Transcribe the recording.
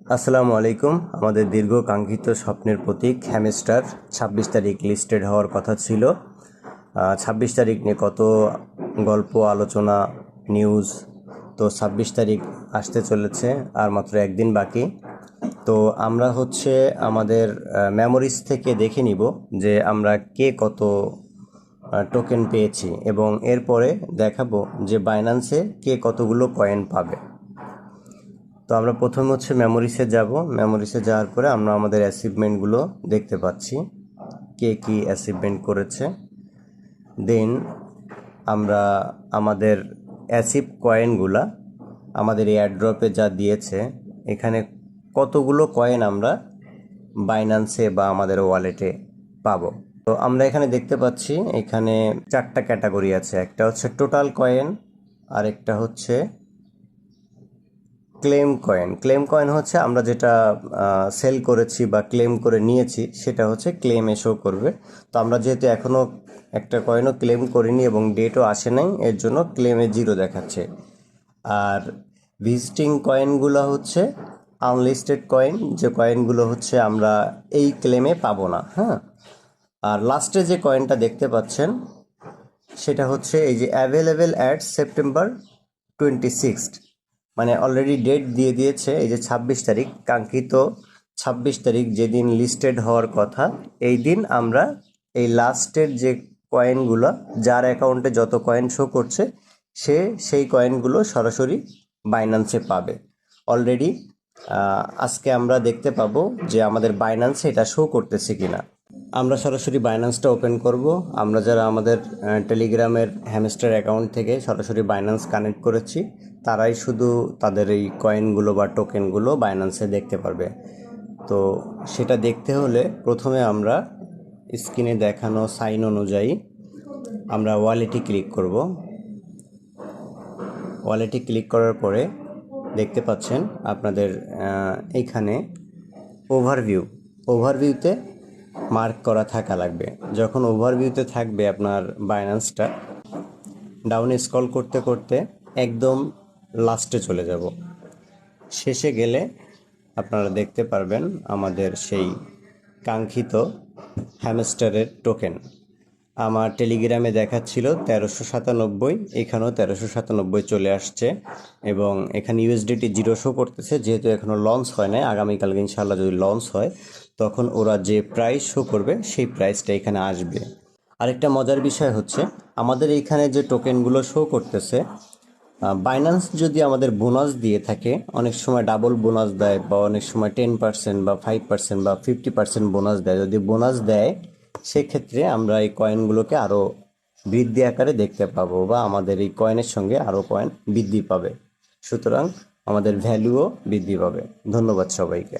আসসালামু আলাইকুম। আমাদের দীর্ঘ কাঙ্ক্ষিত স্বপ্নের প্রতীক হ্যামস্টার ২৬ তারিখ লিস্টেড হওয়ার কথা ছিল। ২৬ তারিখ নিয়ে কত গল্প আলোচনা নিউজ। তো ২৬ তারিখ আসতে চলেছে, আর মাত্র একদিন বাকি। তো আমরা আমাদের মেমোরিজ থেকে দেখে নিব যে আমরা কে কত টোকেন পেয়েছি, এবং এরপরে দেখাবো যে বাইন্যান্সে কে কতগুলো কয়েন পাবে। তো আমরা প্রথমে মেমোরিসে যাব। মেমোরিসে যাওয়ার পরে আমরা আমাদের অ্যাচিভমেন্টগুলো দেখতে পাচ্ছি, কে কি অ্যাচিভমেন্ট করেছে। দেন আমরা আমাদের অ্যাচিভ কয়েনগুলা আমাদের এয়ারড্রপে যা দিয়েছে, এখানে কতগুলো কয়েন আমরা বাইন্যান্সে বা আমাদের ওয়ালেটে পাবো। তো আমরা এখানে দেখতে পাচ্ছি এখানে 4টা ক্যাটাগরি আছে। একটা হচ্ছে টোটাল কয়েন, আরেকটা হচ্ছে ক্লেম কয়েন হচ্ছে আমরা যেটা সেল করেছি বা ক্লেম করে নিয়েছি, সেটা ক্লেমে শো করবে। তো আমরা যেহেতু এখনও একটা কয়েনও ক্লেম করিনি এবং ডেটও আসে নাই, এর জন্য ক্লেমে 0 দেখাচ্ছে। আর ভিজিটিং কয়েনগুলো আনলিস্টেড কয়েন, যে কয়েনগুলো আমরা এই ক্লেমে পাবো না। হ্যাঁ, আর লাস্টে যে কয়েনটা দেখতে পাচ্ছেন সেটা এই যে অ্যাভেলেবেল অ্যাট সেপ্টেম্বর 26, মানে অলরেডি ডেট দিয়ে দিয়েছে। এই যে 26 তারিখ, কাঙ্ক্ষিত 26 তারিখ যেদিন লিস্টেড হওয়ার কথা, এই দিন আমরা এই লাস্টের যে কয়েনগুলো, যার অ্যাকাউন্টে যত কয়েন শো করছে, সেই কয়েনগুলো সরাসরি বাইন্যান্সে পাবে। অলরেডি আজকে আমরা দেখতে পাবো যে আমাদের বাইন্যান্সে এটা শো করতেছে কিনা। আমরা সরাসরি বাইন্যান্সটা ওপেন করব। আমরা যারা আমাদের টেলিগ্রামের হ্যামস্টার অ্যাকাউন্ট থেকে সরাসরি বাইন্যান্স কানেক্ট করেছি, তারাই শুধু তাদের এই কয়েনগুলো বা টোকেনগুলো বাইন্যান্সে দেখতে পারবে। তো সেটা দেখতে হলে প্রথমে আমরা স্ক্রিনে দেখানো সাইন অনুযায়ী আমরা ওয়ালেটে ক্লিক করব। ওয়ালেটে ক্লিক করার পরে দেখতে পাচ্ছেন আপনাদের এইখানে ওভারভিউতে মার্ক করা থাকা লাগবে। যখন ওভারভিউতে থাকবে আপনার বাইন্যান্সটা, ডাউনে স্ক্রল করতে করতে একদম লাস্টে চলে যাব। শেষে গেলে আপনারা দেখতে পারবেন আমাদের সেই কাঙ্ক্ষিত হ্যামস্টারের টোকেন। আমার টেলিগ্রামে দেখাচ্ছিল 1397, এখানেও 1397 চলে আসছে, এবং এখানে ইউএসডিটি 0 শো করতেছে। যেহেতু এখনও লঞ্চ হয় নাই, আগামীকালকে ইনশাল্লাহ যদি লঞ্চ হয়, তখন ওরা যে প্রাইস শো করবে সেই প্রাইসটা এখানে আসবে। আরেকটা মজার বিষয় আমাদের এইখানে যে টোকেনগুলো শো করতেছে, বাইন্যান্স যদি আমাদের বোনাস দিয়ে থাকে, অনেক সময় ডাবল বোনাস দেয়, বা অনেক সময় 10% বা 5% বা 50% বোনাস দেয়। যদি বোনাস দেয়, সেক্ষেত্রে আমরা এই কয়েনগুলোকে আরও বৃদ্ধি আকারে দেখতে পাবো, বা আমাদের এই কয়েনের সঙ্গে আরও কয়েন বৃদ্ধি পাবে। সুতরাং আমাদের ভ্যালুও বৃদ্ধি পাবে। ধন্যবাদ সবাইকে।